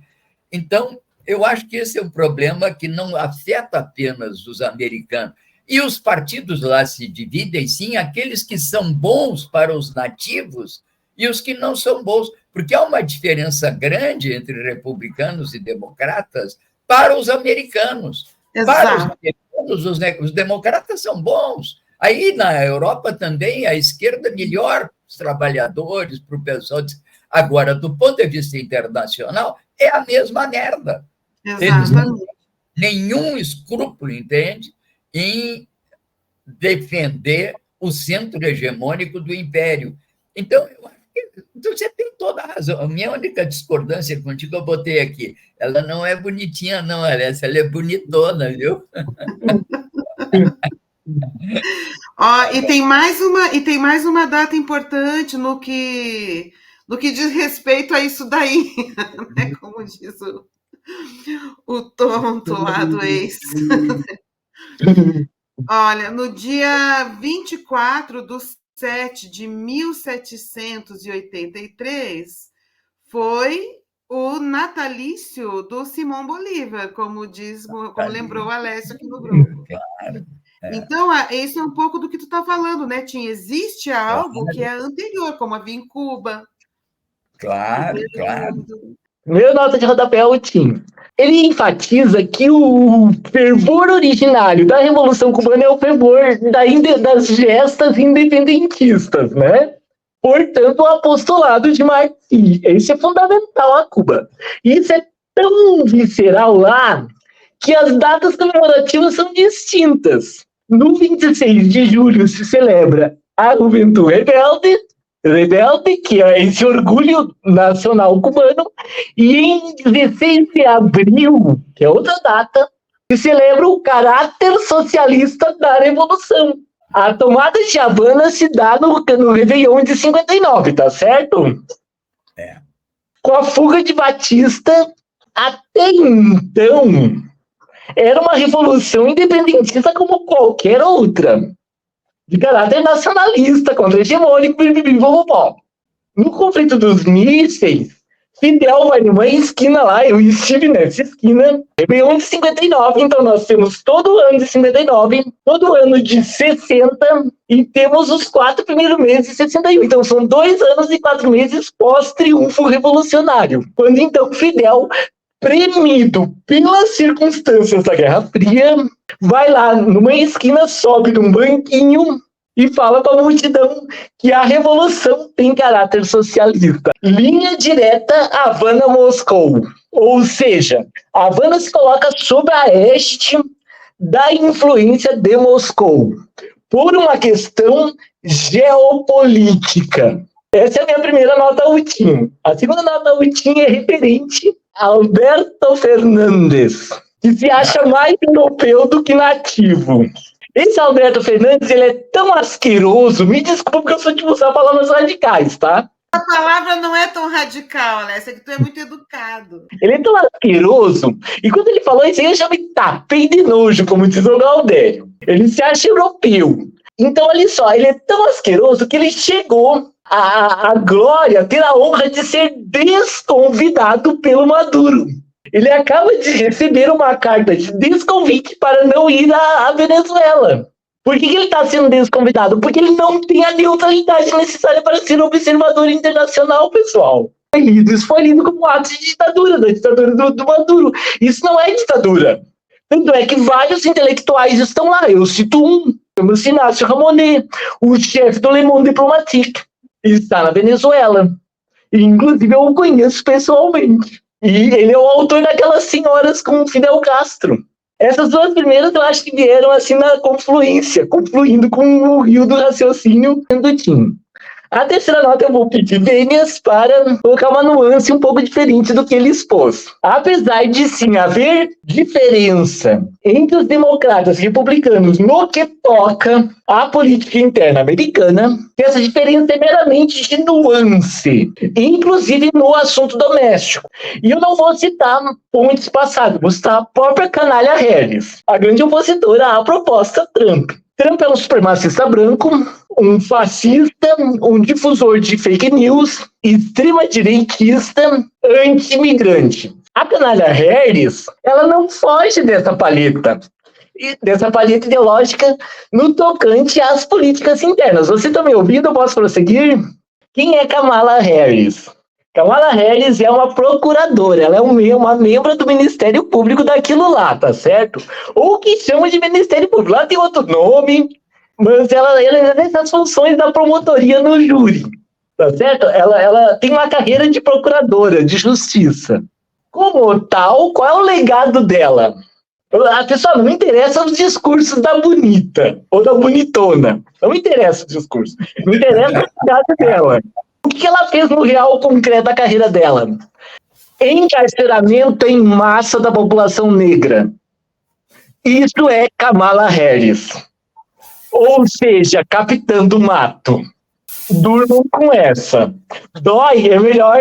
Então, eu acho que esse é um problema que não afeta apenas os americanos. E os partidos lá se dividem, sim, aqueles que são bons para os nativos e os que não são bons, porque há uma diferença grande entre republicanos e democratas para os americanos. Exato. Para os americanos, os democratas são bons. Aí, na Europa também, a esquerda melhor para os trabalhadores, para o pessoal. Agora, do ponto de vista internacional, é a mesma merda. Eles não têm nenhum escrúpulo, entende, em defender o centro hegemônico do império. Então, você tem toda a razão. A minha única discordância contigo, eu botei aqui. Ela não é bonitinha, não, Alessia, ela é bonitona, viu? E tem mais uma data importante no que diz respeito a isso daí, né? Como diz o tonto lá do ex. Olha, no dia 24/7 de 1783 foi o natalício do Simão Bolívar, como lembrou o Alessio aqui no grupo. Então, isso é um pouco do que tu está falando, né, Tim? Existe algo que é anterior, como havia em Cuba. Claro, claro. Meu nota de rodapé é o Tim. Ele enfatiza que o fervor originário da Revolução Cubana é o fervor das gestas independentistas, né? Portanto, o apostolado de Martí. Isso é fundamental a Cuba. Isso é tão visceral lá que as datas comemorativas são distintas. No 26 de julho se celebra a Juventude Rebelde, que é esse orgulho nacional cubano, e em 16 de abril, que é outra data, se celebra o caráter socialista da Revolução. A tomada de Havana se dá no Réveillon de 59, tá certo? Com a fuga de Batista, até então, era uma revolução independentista como qualquer outra, de caráter nacionalista, contra-hegemônico, no conflito dos mísseis, Fidel vai numa esquina lá, eu estive nessa esquina, Réveillon de 59, então nós temos todo o ano de 59, todo o ano de 60, e temos os 4 primeiros meses de 61. Então são 2 anos e 4 meses pós-triunfo revolucionário, quando então Fidel, premido pelas circunstâncias da Guerra Fria, vai lá numa esquina, sobe num banquinho e fala para a multidão que a revolução tem caráter socialista. Linha direta Havana-Moscou. Ou seja, a Havana se coloca sob a haste da influência de Moscou, por uma questão geopolítica. Essa é a minha primeira nota UTIM. A segunda nota UTIM é referente a Alberto Fernandes, que se acha mais europeu do que nativo. Esse Alberto Fernandes, ele é tão asqueroso, me desculpa porque eu sou de usar palavras radicais, tá? A palavra não é tão radical, Alessia, é que tu é muito educado. Ele é tão asqueroso, e quando ele falou isso aí, eu já me tapei de nojo, como diz o Galdério. Ele se acha europeu. Então, olha só, ele é tão asqueroso que ele chegou à glória, ter a honra de ser desconvidado pelo Maduro. Ele acaba de receber uma carta de desconvite para não ir à Venezuela. Por que ele está sendo desconvidado? Porque ele não tem a neutralidade necessária para ser observador internacional, pessoal. Isso foi lido como um ato de ditadura, da ditadura do Maduro. Isso não é ditadura. Tanto é que vários intelectuais estão lá. Eu cito um, chama-se Inácio Ramonet, o chefe do Le Monde Diplomatique. Ele está na Venezuela. E, inclusive, eu o conheço pessoalmente. E ele é o autor daquelas senhoras com Fidel Castro. Essas 2 primeiras eu acho que vieram assim na confluência, confluindo com o rio do raciocínio do Tim. A terceira nota eu vou pedir vênias para colocar uma nuance um pouco diferente do que ele expôs. Apesar de sim haver diferença entre os democratas e republicanos no que toca à política interna americana, essa diferença é meramente de nuance, inclusive no assunto doméstico. E eu não vou citar pontos passados, vou citar a própria canalha Harris, a grande opositora à proposta Trump. Trump é um supremacista branco, um fascista, um difusor de fake news, extrema-direitista, anti-imigrante. A canalha Harris, ela não foge dessa paleta ideológica no tocante às políticas internas. Você está me ouvindo? Eu posso prosseguir? Quem é Kamala Harris? Kamala Harris é uma procuradora, ela é uma membro do Ministério Público daquilo lá, tá certo? Ou que chama de Ministério Público, lá tem outro nome, mas ela exerce as funções da promotoria no júri, tá certo? Ela tem uma carreira de procuradora de justiça. Como tal, qual é o legado dela? Pessoal, não me interessa os discursos da bonita ou da bonitona, não me interessa o discurso, me interessa o legado dela. O que ela fez no real concreto da carreira dela? Encarceramento em massa da população negra. Isso é Kamala Harris. Ou seja, capitã do mato. Durmam com essa. Dói, é melhor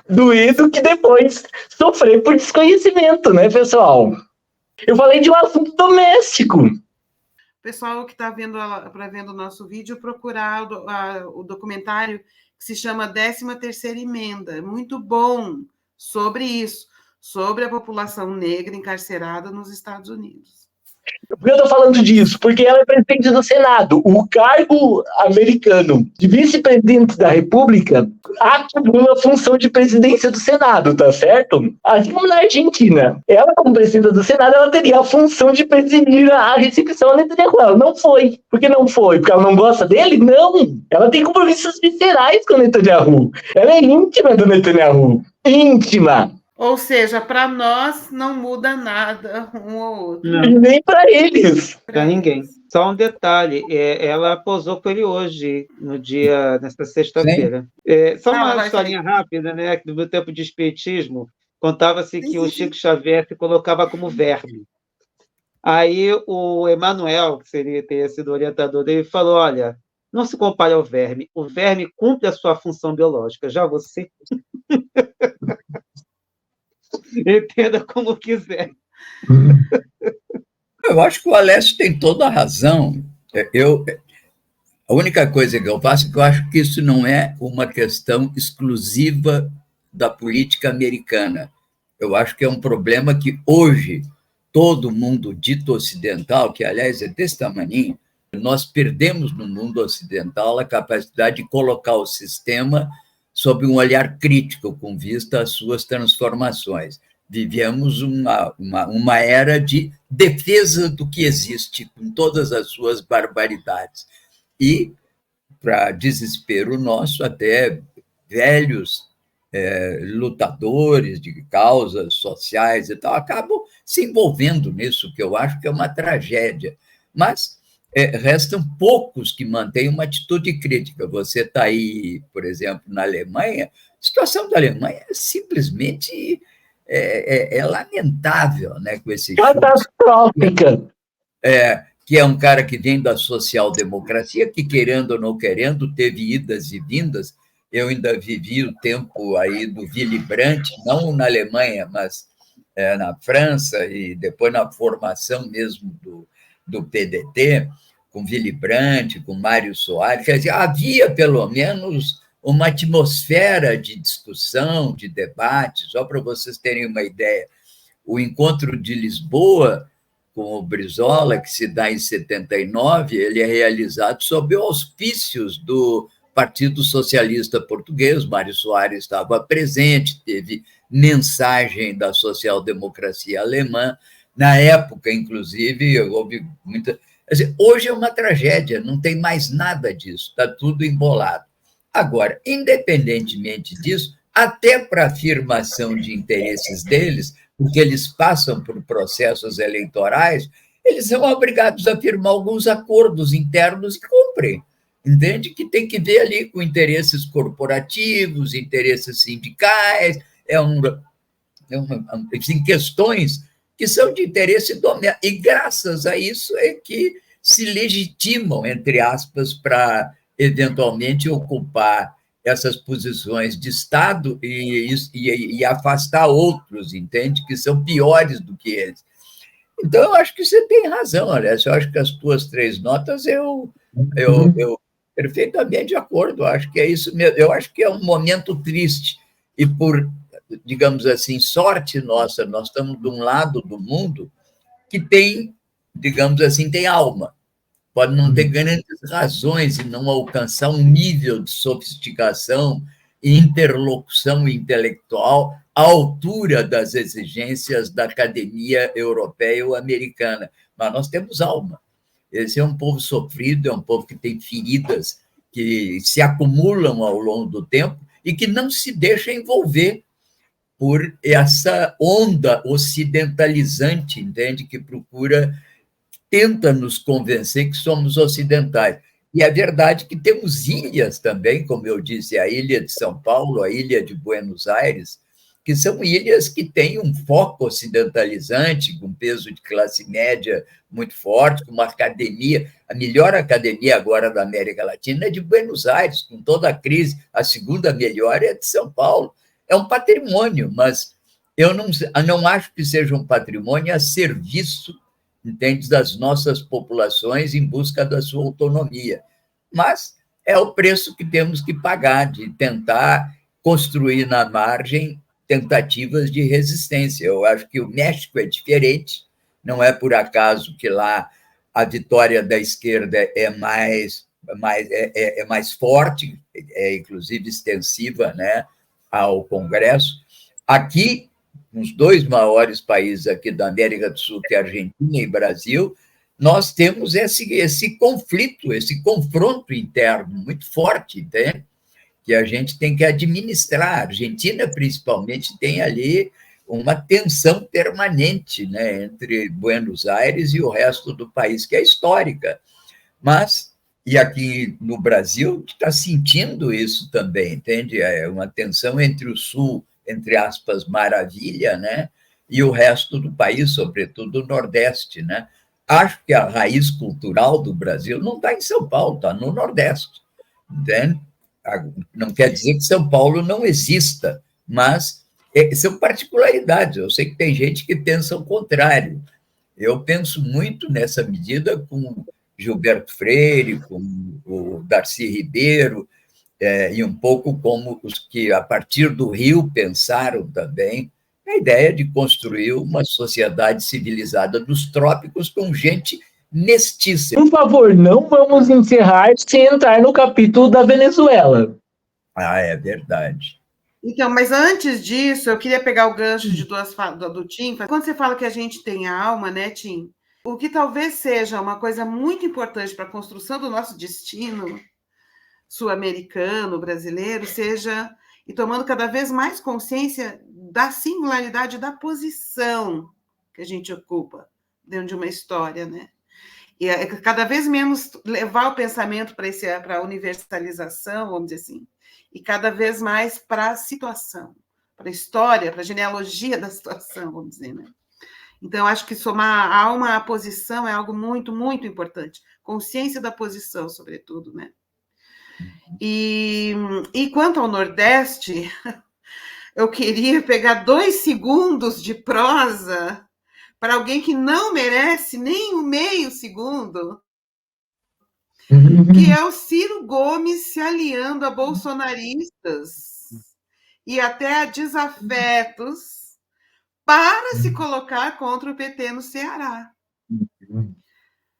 doer do que depois sofrer por desconhecimento, né, pessoal? Eu falei de um assunto doméstico. Pessoal que está vendo o nosso vídeo, procurar o documentário que se chama 13ª Emenda. Muito bom sobre isso, sobre a população negra encarcerada nos Estados Unidos. Por que eu tô falando disso? Porque ela é presidente do Senado. O cargo americano de vice-presidente da República acumula a função de presidência do Senado, tá certo? Assim como na Argentina. Ela, como presidenta do Senado, ela teria a função de presidir a recepção ao Netanyahu. Ela não foi. Por que não foi? Porque ela não gosta dele? Não! Ela tem compromissos viscerais com o Netanyahu. Ela é íntima do Netanyahu. Íntima! Ou seja, para nós não muda nada um ou outro. Não, Nem para eles. para ninguém. Só um detalhe, ela posou com ele hoje, nesta sexta-feira. Só Não, uma vai historinha rápida, né? Do meu tempo de espiritismo, contava-se que o Chico Xavier se colocava como verme. Aí o Emmanuel, que teria sido orientador dele, falou: olha, não se compare ao verme, o verme cumpre a sua função biológica, já você entenda como quiser. Eu acho que o Alessio tem toda a razão. A única coisa que eu faço é que eu acho que isso não é uma questão exclusiva da política americana. Eu acho que é um problema que hoje todo mundo dito ocidental, que aliás é desse tamaninho, nós perdemos no mundo ocidental a capacidade de colocar o sistema sob um olhar crítico com vista às suas transformações. Vivemos uma era de defesa do que existe, com todas as suas barbaridades. E, para desespero nosso, até velhos lutadores de causas sociais e tal acabam se envolvendo nisso, que eu acho que é uma tragédia. Mas restam poucos que mantêm uma atitude crítica. Você está aí, por exemplo, na Alemanha, a situação da Alemanha é simplesmente lamentável, né, com esse catastrófica. Que é um cara que vem da social-democracia, que, querendo ou não querendo, teve idas e vindas. Eu ainda vivi o tempo aí do Willy Brandt, não na Alemanha, mas na França, e depois na formação mesmo do PDT, com Willy Brandt, com Mário Soares. Quer dizer, havia, pelo menos, uma atmosfera de discussão, de debate. Só para vocês terem uma ideia, o encontro de Lisboa com o Brizola, que se dá em 79, ele é realizado sob auspícios do Partido Socialista Português. Mário Soares estava presente, teve mensagem da social-democracia alemã. Na época, inclusive, houve muita... Quer dizer, hoje é uma tragédia, não tem mais nada disso, está tudo embolado. Agora, independentemente disso, até para a afirmação de interesses deles, porque eles passam por processos eleitorais, eles são obrigados a firmar alguns acordos internos e cumprem. Entende? Que tem que ver ali com interesses corporativos, interesses sindicais, enfim, questões que são de interesse doméstico. E graças a isso é que se legitimam, entre aspas, para eventualmente ocupar essas posições de Estado e afastar outros, entende? Que são piores do que eles. Então, eu acho que você tem razão, Alessio. Eu acho que as tuas 3 notas eu perfeitamente de acordo. Eu acho que é isso mesmo. Eu acho que é um momento triste. E por, digamos assim, sorte nossa, nós estamos de um lado do mundo que tem, digamos assim, tem alma. Pode não ter grandes razões e não alcançar um nível de sofisticação e interlocução intelectual à altura das exigências da academia europeia ou americana. Mas nós temos alma. Esse é um povo sofrido, é um povo que tem feridas que se acumulam ao longo do tempo e que não se deixa envolver por essa onda ocidentalizante, entende? Que tenta nos convencer que somos ocidentais. E é verdade que temos ilhas também, como eu disse, a ilha de São Paulo, a ilha de Buenos Aires, que são ilhas que têm um foco ocidentalizante, com peso de classe média muito forte, com uma academia, a melhor academia agora da América Latina é de Buenos Aires, com toda a crise, a segunda melhor é de São Paulo. É um patrimônio, mas eu não acho que seja um patrimônio a serviço, entende, das nossas populações em busca da sua autonomia. Mas é o preço que temos que pagar de tentar construir na margem tentativas de resistência. Eu acho que o México é diferente. Não é por acaso que lá a vitória da esquerda é mais forte, inclusive extensiva, né, ao Congresso. Aqui, nos dois maiores países aqui da América do Sul, que é a Argentina e Brasil, nós temos esse conflito, esse confronto interno muito forte, entende? Que a gente tem que administrar. A Argentina, principalmente, tem ali uma tensão permanente, né, entre Buenos Aires e o resto do país, que é histórica. Mas, e aqui no Brasil, está sentindo isso também, entende? É uma tensão entre o Sul, entre aspas, maravilha, né, e o resto do país, sobretudo o Nordeste, né? Acho que a raiz cultural do Brasil não está em São Paulo, está no Nordeste, entende? Não quer dizer que São Paulo não exista, mas são particularidades. Eu sei que tem gente que pensa o contrário. Eu penso muito nessa medida com Gilberto Freire, com o Darcy Ribeiro, e um pouco como os que, a partir do Rio, pensaram também a ideia de construir uma sociedade civilizada dos trópicos com gente mestiça. Por favor, não vamos encerrar sem entrar no capítulo da Venezuela. Ah, é verdade. Então, mas antes disso, eu queria pegar o gancho de do Tim. Quando você fala que a gente tem alma, né, Tim? O que talvez seja uma coisa muito importante para a construção do nosso destino sul-americano, brasileiro, seja, e tomando cada vez mais consciência da singularidade da posição que a gente ocupa dentro de uma história, né? E cada vez menos levar o pensamento para a universalização, vamos dizer assim, e cada vez mais para a situação, para a história, para a genealogia da situação, vamos dizer, né? Então, acho que somar a alma à posição é algo muito, muito importante. Consciência da posição, sobretudo, né? E quanto ao Nordeste, eu queria pegar 2 segundos de prosa para alguém que não merece nem um meio segundo, que é o Ciro Gomes se aliando a bolsonaristas e até a desafetos para se colocar contra o PT no Ceará.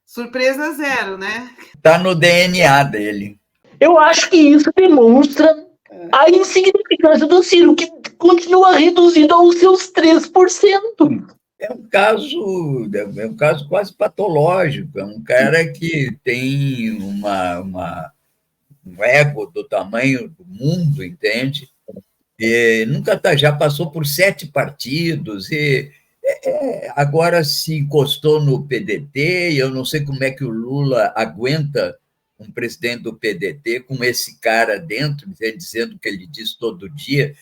Surpresa zero, né? Está no DNA dele. Eu acho que isso demonstra a insignificância do Ciro, que continua reduzido aos seus 3%. É um caso quase patológico. É um cara que tem um ego do tamanho do mundo, entende? E já passou por 7 partidos e agora se encostou no PDT, e eu não sei como é que o Lula aguenta um presidente do PDT com esse cara dentro, dizendo o que ele diz todo dia.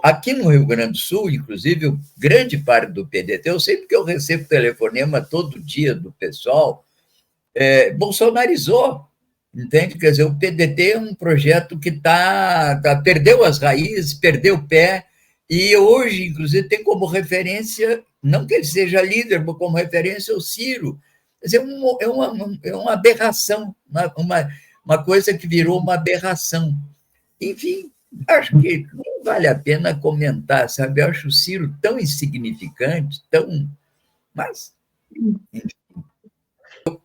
Aqui no Rio Grande do Sul, inclusive, grande parte do PDT, eu sei porque eu recebo telefonema todo dia do pessoal, bolsonarizou, entende? Quer dizer, o PDT é um projeto que perdeu as raízes, perdeu o pé, e hoje, inclusive, tem como referência, não que ele seja líder, mas como referência o Ciro. Quer dizer, é uma aberração, uma coisa que virou uma aberração. Enfim, acho que não vale a pena comentar, sabe? Eu acho o Ciro tão insignificante, mas, enfim.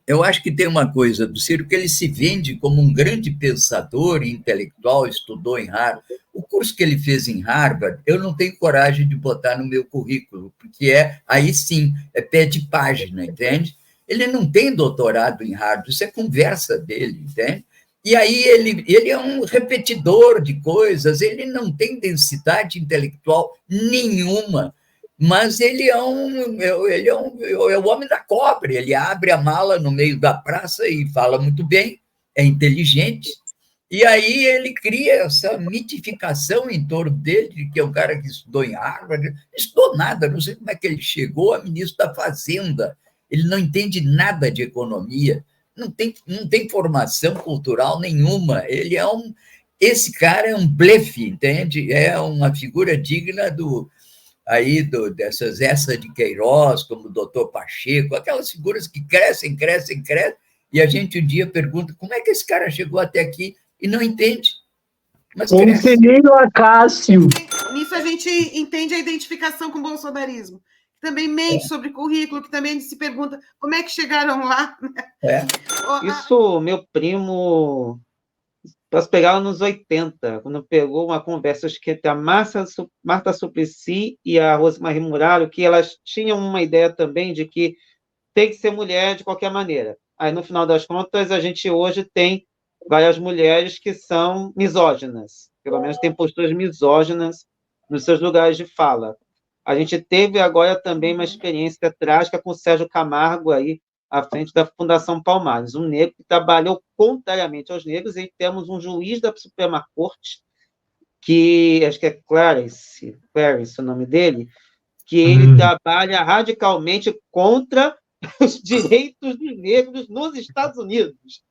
Eu acho que tem uma coisa do Ciro que ele se vende como um grande pensador e intelectual, estudou em Harvard. O curso que ele fez em Harvard, eu não tenho coragem de botar no meu currículo, porque aí sim, é pé de página, entende? Ele não tem doutorado em Harvard, isso é conversa dele, entende? E aí ele é um repetidor de coisas, ele não tem densidade intelectual nenhuma, mas ele é o homem da cobra, ele abre a mala no meio da praça e fala muito bem, é inteligente, e aí ele cria essa mitificação em torno dele, que é um cara que estudou em Harvard, não estudou nada, não sei como é que ele chegou a ministro da Fazenda, ele não entende nada de economia, não tem formação cultural nenhuma, esse cara é um blefe, entende? É uma figura digna dessas Essa de Queiroz, como o doutor Pacheco, aquelas figuras que crescem, e a gente um dia pergunta como é que esse cara chegou até aqui e não entende. Mas Conselheiro Acácio. Nisso a gente entende a identificação com o bolsonarismo. também mente sobre currículo, que também se pergunta como é que chegaram lá. Isso, meu primo, nós pegávamos nos 80, quando pegou uma conversa, acho que entre a Marta Suplicy e a Rosemarie Muraro, que elas tinham uma ideia também de que tem que ser mulher de qualquer maneira. Aí, no final das contas, a gente hoje tem várias mulheres que são misóginas, pelo menos tem posturas misóginas nos seus lugares de fala. A gente teve agora também uma experiência trágica com o Sérgio Camargo aí, à frente da Fundação Palmares, um negro que trabalhou contrariamente aos negros, e temos um juiz da Suprema Corte, que acho que é Clarence o nome dele, que ele trabalha radicalmente contra os direitos dos negros nos Estados Unidos.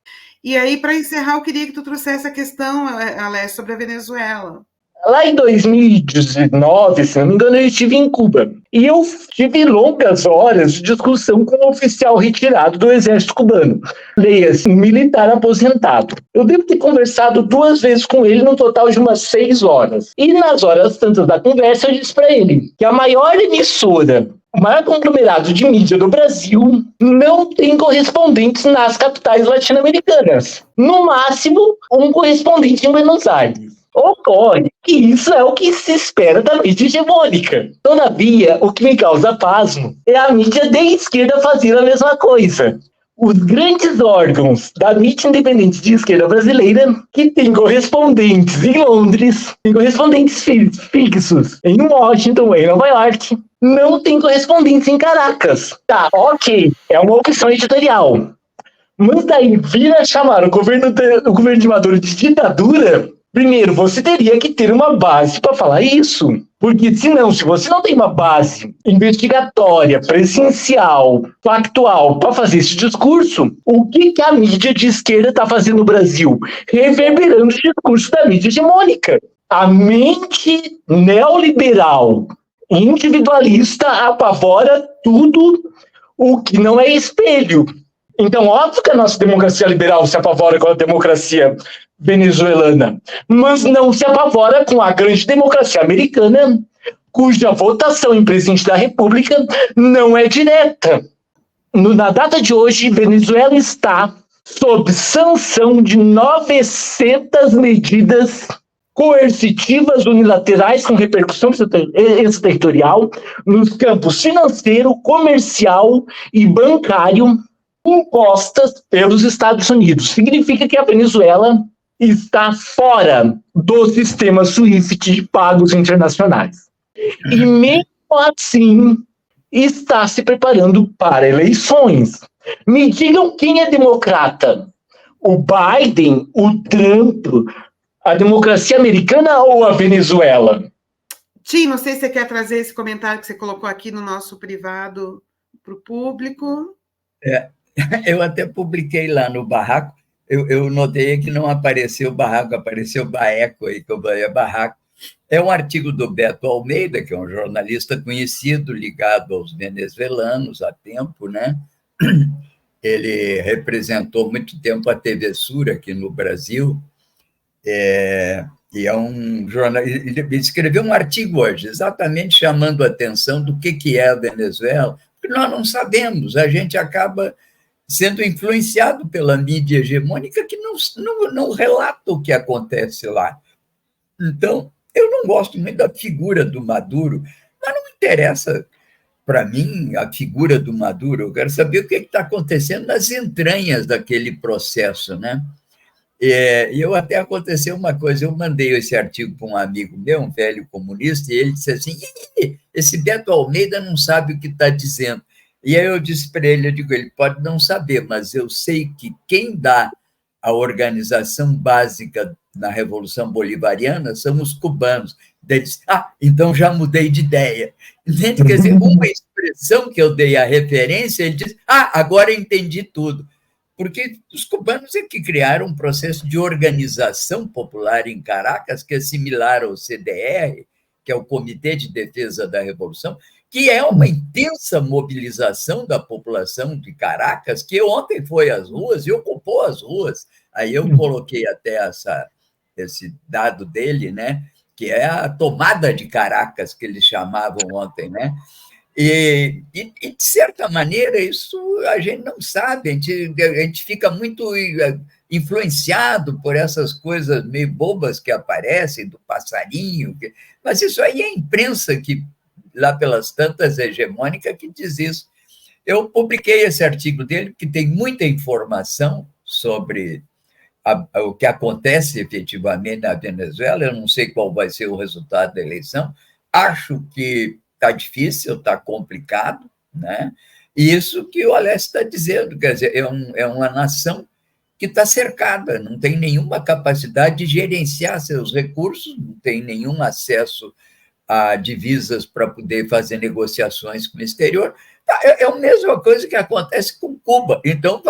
E aí, para encerrar, eu queria que tu trouxesse a questão, Alessio, sobre a Venezuela. Lá em 2019, se não me engano, eu estive em Cuba. E eu tive longas horas de discussão com um oficial retirado do exército cubano. Leia-se, um militar aposentado. Eu devo ter conversado 2 vezes com ele, no total de umas 6 horas. E nas horas tantas da conversa, eu disse para ele que a maior emissora, o maior conglomerado de mídia do Brasil, não tem correspondentes nas capitais latino-americanas. No máximo, um correspondente em Buenos Aires. Ocorre que isso é o que se espera da mídia hegemônica. Todavia, o que me causa pasmo é a mídia de esquerda fazer a mesma coisa. Os grandes órgãos da mídia independente de esquerda brasileira, que tem correspondentes em Londres, tem correspondentes fixos em Washington, em Nova York, não tem correspondentes em Caracas. Tá, ok, é uma opção editorial. Mas daí vir a chamar o governo de Maduro de ditadura. Primeiro, você teria que ter uma base para falar isso. Porque senão, se você não tem uma base investigatória, presencial, factual para fazer esse discurso, o que a mídia de esquerda está fazendo no Brasil? Reverberando o discurso da mídia hegemônica. A mente neoliberal, individualista, apavora tudo o que não é espelho. Então, óbvio que a nossa democracia liberal se apavora com a democracia venezuelana, mas não se apavora com a grande democracia americana, cuja votação em presidente da República não é direta. Na data de hoje, Venezuela está sob sanção de 900 medidas coercitivas unilaterais com repercussão extraterritorial nos campos financeiro, comercial e bancário impostas pelos Estados Unidos. Significa que a Venezuela está fora do sistema SWIFT de pagos internacionais. E mesmo assim, está se preparando para eleições. Me digam quem é democrata? O Biden, o Trump, a democracia americana ou a Venezuela? Tim, não sei se você quer trazer esse comentário que você colocou aqui no nosso privado para o público. Eu até publiquei lá no Barraco. Eu notei que não apareceu Barraco, apareceu Baeco aí, que eu falei Barraco. É um artigo do Beto Almeida, que é um jornalista conhecido, ligado aos venezuelanos há tempo, né? Ele representou muito tempo a TV Sur aqui no Brasil, e é um jornalista. Ele escreveu um artigo hoje, exatamente chamando a atenção do que é a Venezuela, porque nós não sabemos, a gente acaba sendo influenciado pela mídia hegemônica que não relata o que acontece lá. Então, eu não gosto muito da figura do Maduro, mas não interessa para mim a figura do Maduro, eu quero saber o que está acontecendo nas entranhas daquele processo, né? E eu até aconteceu uma coisa, eu mandei esse artigo para um amigo meu, um velho comunista, e ele disse assim, esse Beto Almeida não sabe o que está dizendo. E aí eu disse para ele, ele pode não saber, mas eu sei que quem dá a organização básica na Revolução Bolivariana são os cubanos. Ele disse, então já mudei de ideia. Entende? Quer dizer, uma expressão que eu dei a referência, ele disse, agora entendi tudo. Porque os cubanos é que criaram um processo de organização popular em Caracas, que é similar ao CDR, que é o Comitê de Defesa da Revolução, que é uma intensa mobilização da população de Caracas, que ontem foi às ruas e ocupou as ruas. Aí eu coloquei até esse dado dele, né, que é a tomada de Caracas, que eles chamavam ontem, né? De certa maneira, isso a gente não sabe, a gente fica muito influenciado por essas coisas meio bobas que aparecem, do passarinho, mas isso aí é a imprensa que, lá pelas tantas, hegemônica, que diz isso. Eu publiquei esse artigo dele, que tem muita informação sobre o que acontece efetivamente na Venezuela. Eu não sei qual vai ser o resultado da eleição, acho que está difícil, está complicado, né? E isso que o Alessio está dizendo, quer dizer, é uma nação que está cercada, não tem nenhuma capacidade de gerenciar seus recursos, não tem nenhum acesso a divisas para poder fazer negociações com o exterior. É a mesma coisa que acontece com Cuba. Então,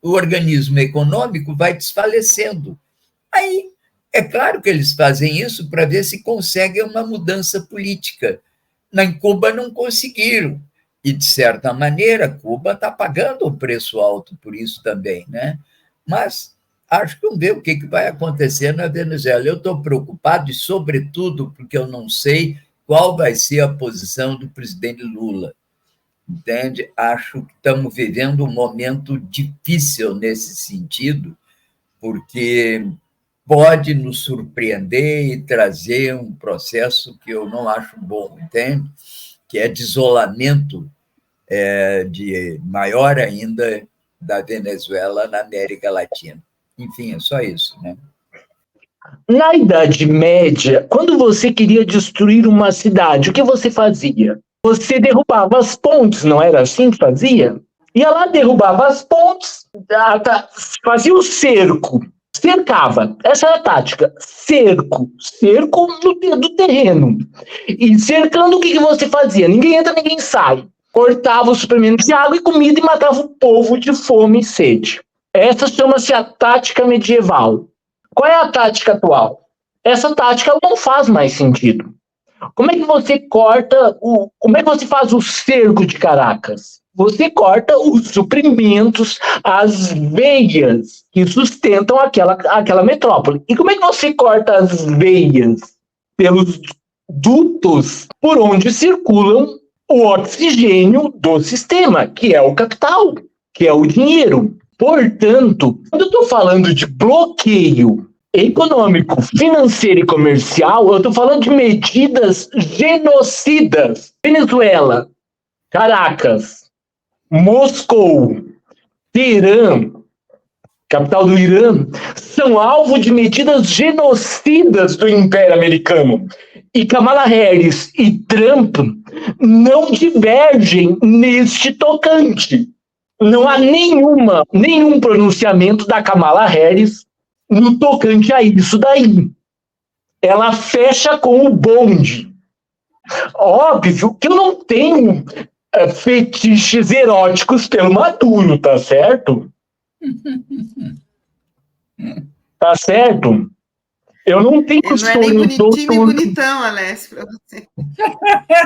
o organismo econômico vai desfalecendo. Aí, é claro que eles fazem isso para ver se conseguem uma mudança política. Em Cuba não conseguiram. E, de certa maneira, Cuba está pagando um preço alto por isso também, né? Mas acho que vamos ver o que vai acontecer na Venezuela. Eu estou preocupado, e, sobretudo, porque eu não sei qual vai ser a posição do presidente Lula. Entende? Acho que estamos vivendo um momento difícil nesse sentido, porque pode nos surpreender e trazer um processo que eu não acho bom, entende? Que é de isolamento de maior ainda da Venezuela na América Latina. Enfim, é só isso, né? Na Idade Média, quando você queria destruir uma cidade, o que você fazia? Você derrubava as pontes, não era assim que fazia? Ia lá, derrubava as pontes, fazia o cerco, cercava. Essa era a tática. Cerco do terreno. E cercando, o que você fazia? Ninguém entra, ninguém sai. Cortava os suprimentos de água e comida e matava o povo de fome e sede. Essa chama-se a tática medieval. Qual é a tática atual? Essa tática não faz mais sentido. Como é que você como é que você faz o cerco de Caracas? Você corta os suprimentos, as veias que sustentam aquela metrópole. E como é que você corta as veias? Pelos dutos por onde circulam o oxigênio do sistema, que é o capital, que é o dinheiro. Portanto, quando eu estou falando de bloqueio econômico, financeiro e comercial, eu estou falando de medidas genocidas. Venezuela, Caracas, Moscou, Teherã, capital do Irã, são alvo de medidas genocidas do Império Americano. E Kamala Harris e Trump não divergem neste tocante. Não há nenhum pronunciamento da Kamala Harris no tocante a isso daí. Ela fecha com o bonde. Óbvio que eu não tenho fetiches eróticos pelo Maduro, tá certo? Tá certo? Eu não tenho Ele não é nem bonitinho nem bonitão, Alessio, para você.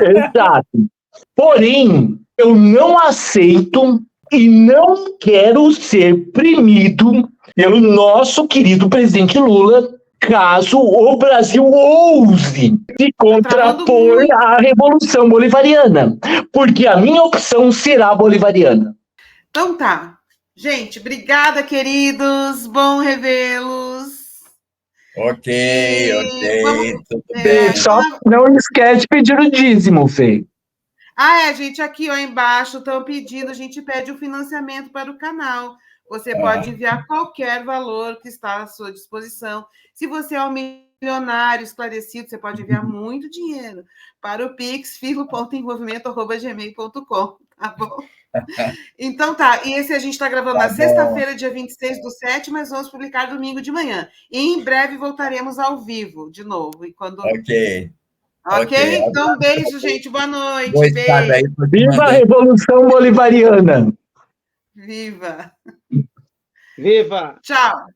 Exato. Porém, eu não aceito e não quero ser premido pelo nosso querido presidente Lula, caso o Brasil ouse se contrapor à Revolução Bolivariana, porque a minha opção será bolivariana. Então tá. Gente, obrigada, queridos. Bom revê-los. Ok, tudo bem. Só não esquece de pedir o dízimo, Fê. Gente, aqui ó, embaixo estão pedindo, a gente pede o financiamento para o canal. Você pode enviar qualquer valor que está à sua disposição. Se você é um milionário esclarecido, você pode enviar muito dinheiro para o Pix, filo.envolvimento@gmail.com, tá bom? Então tá, e esse a gente está gravando na sexta-feira, dia 26/7, mas vamos publicar domingo de manhã. E em breve voltaremos ao vivo de novo. E quando... Ok. Então, um beijo, gente. Boa noite. Beijo. Viva a Revolução Bolivariana! Viva! Viva! Tchau!